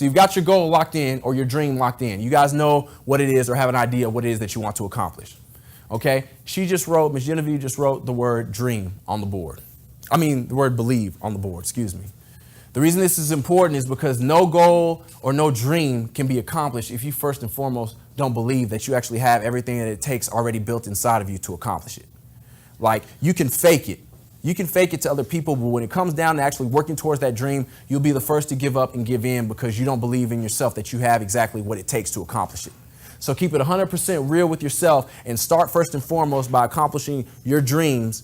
So you've got your goal locked in or your dream locked in. You guys know what it is or have an idea of what it is that you want to accomplish. Okay? Ms. Genevieve just wrote the word dream on the board. The word believe on the board, excuse me. The reason this is important is because no goal or no dream can be accomplished if you first and foremost don't believe that you actually have everything that it takes already built inside of you to accomplish it. Like, you can fake it. You can fake it to other people, but when it comes down to actually working towards that dream, you'll be the first to give up and give in because you don't believe in yourself that you have exactly what it takes to accomplish it. So keep it 100% real with yourself and start first and foremost by accomplishing your dreams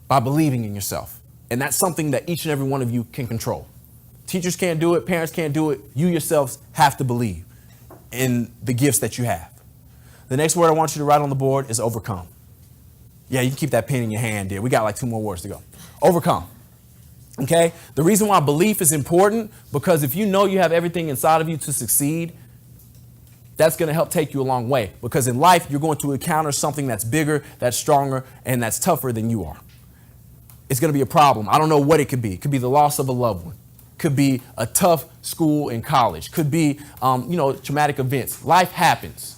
by believing in yourself. And that's something that each and every one of you can control. Teachers can't do it. Parents can't do it. You yourselves have to believe in the gifts that you have. The next word I want you to write on the board is overcome. Yeah, you can keep that pen in your hand, dear. We got like 2 more words to go. Overcome. Okay? The reason why belief is important, because if you know you have everything inside of you to succeed, that's going to help take you a long way. Because in life, you're going to encounter something that's bigger, that's stronger, and that's tougher than you are. It's going to be a problem. I don't know what it could be. It could be the loss of a loved one. Could be a tough school in college. Could be, traumatic events. Life happens.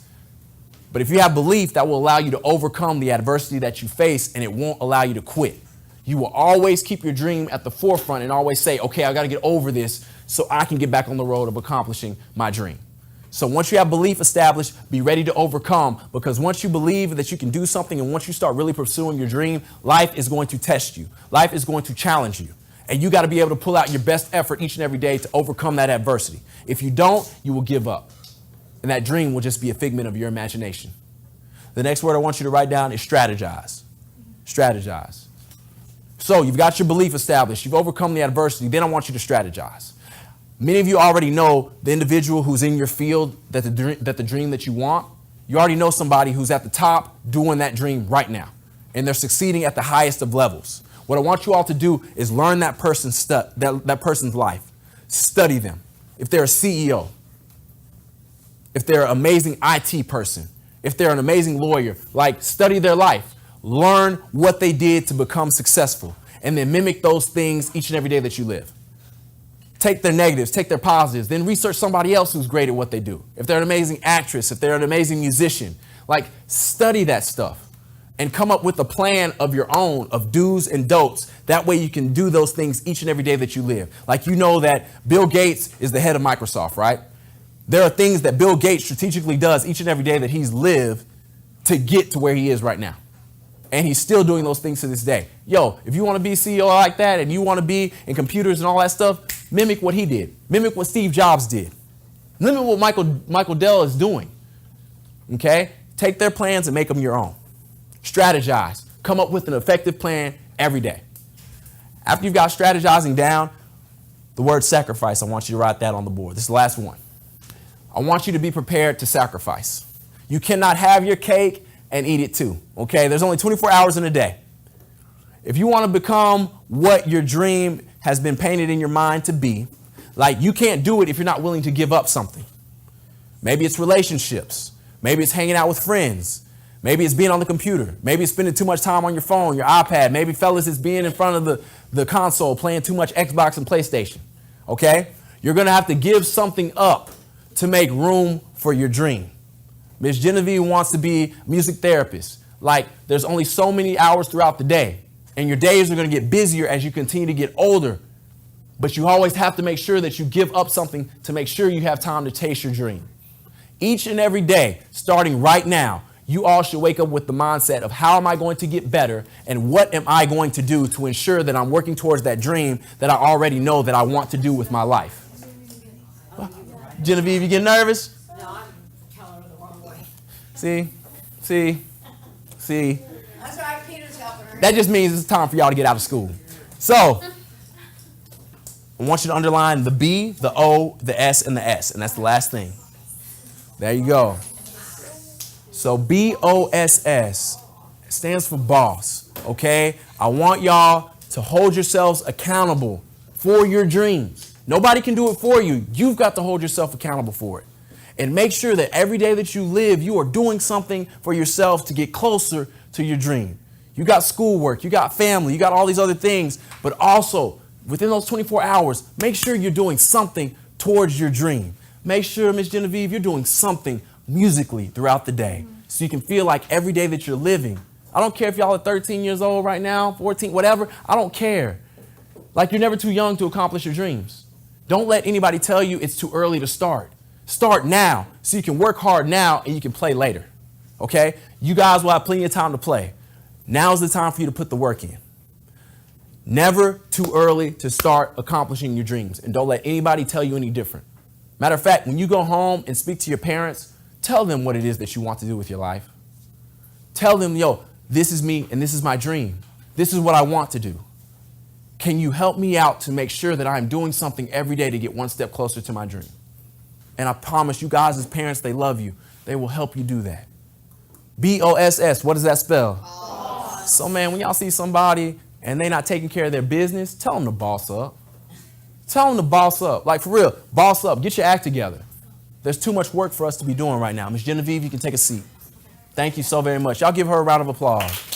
But if you have belief, that will allow you to overcome the adversity that you face, and it won't allow you to quit. You will always keep your dream at the forefront and always say, okay, I got to get over this so I can get back on the road of accomplishing my dream. So once you have belief established, be ready to overcome, because once you believe that you can do something and once you start really pursuing your dream, life is going to test you. Life is going to challenge you. And you got to be able to pull out your best effort each and every day to overcome that adversity. If you don't, you will give up. And that dream will just be a figment of your imagination. The next word I want you to write down is strategize. Strategize. So you've got your belief established. You've overcome the adversity. Then I want you to strategize. Many of you already know the individual who's in your field, that the dream that you want. You already know somebody who's at the top doing that dream right now. And they're succeeding at the highest of levels. What I want you all to do is learn that person's life. Study them. If they're a CEO, if they're an amazing IT person, if they're an amazing lawyer, study their life. Learn what they did to become successful, and then mimic those things each and every day that you live. Take their negatives, take their positives, then research somebody else who's great at what they do. If they're an amazing actress, if they're an amazing musician, study that stuff and come up with a plan of your own of do's and don'ts. That way you can do those things each and every day that you live. You know that Bill Gates is the head of Microsoft, right? There are things that Bill Gates strategically does each and every day that he's lived to get to where he is right now. And he's still doing those things to this day. Yo, if you want to be a CEO like that and you want to be in computers and all that stuff, mimic what he did. Mimic what Steve Jobs did. Mimic what Michael Dell is doing. Okay? Take their plans and make them your own. Strategize. Come up with an effective plan every day. After you've got strategizing down, the word sacrifice, I want you to write that on the board. This is the last one. I want you to be prepared to sacrifice. You cannot have your cake and eat it too. Okay? There's only 24 hours in a day. If you want to become what your dream has been painted in your mind to be, you can't do it if you're not willing to give up something. Maybe it's relationships. Maybe it's hanging out with friends. Maybe it's being on the computer. Maybe it's spending too much time on your phone, your iPad. Maybe, fellas, it's being in front of the console, playing too much Xbox and PlayStation. Okay? You're going to have to give something up to make room for your dream. Ms. Genevieve wants to be a music therapist. There's only so many hours throughout the day, and your days are going to get busier as you continue to get older. But you always have to make sure that you give up something to make sure you have time to chase your dream. Each and every day, starting right now, you all should wake up with the mindset of how am I going to get better and what am I going to do to ensure that I'm working towards that dream that I already know that I want to do with my life. Genevieve, you get nervous? No, I'm telling her the wrong way. See? That's right, Peter's helping her. That just means it's time for y'all to get out of school. So, I want you to underline the B, the O, the S, and the S. And that's the last thing. There you go. So BOSS stands for boss, okay? I want y'all to hold yourselves accountable for your dreams. Nobody can do it for you. You've got to hold yourself accountable for it. And make sure that every day that you live, you are doing something for yourself to get closer to your dream. You got schoolwork, you got family, you got all these other things, but also within those 24 hours, make sure you're doing something towards your dream. Make sure, Miss Genevieve, you're doing something musically throughout the day so you can feel like every day that you're living. I don't care if y'all are 13 years old right now, 14, whatever. I don't care. Like, you're never too young to accomplish your dreams. Don't let anybody tell you it's too early to start. Start now so you can work hard now and you can play later. Okay? You guys will have plenty of time to play. Now's the time for you to put the work in. Never too early to start accomplishing your dreams. And don't let anybody tell you any different. Matter of fact, when you go home and speak to your parents, tell them what it is that you want to do with your life. Tell them, yo, this is me and this is my dream. This is what I want to do. Can you help me out to make sure that I'm doing something every day to get one step closer to my dream? And I promise you guys as parents, they love you. They will help you do that. BOSS, what does that spell? Boss. So man, when y'all see somebody and they not taking care of their business, tell them to boss up. Tell them to boss up. Like, for real, boss up. Get your act together. There's too much work for us to be doing right now. Ms. Genevieve, you can take a seat. Thank you so very much. Y'all give her a round of applause.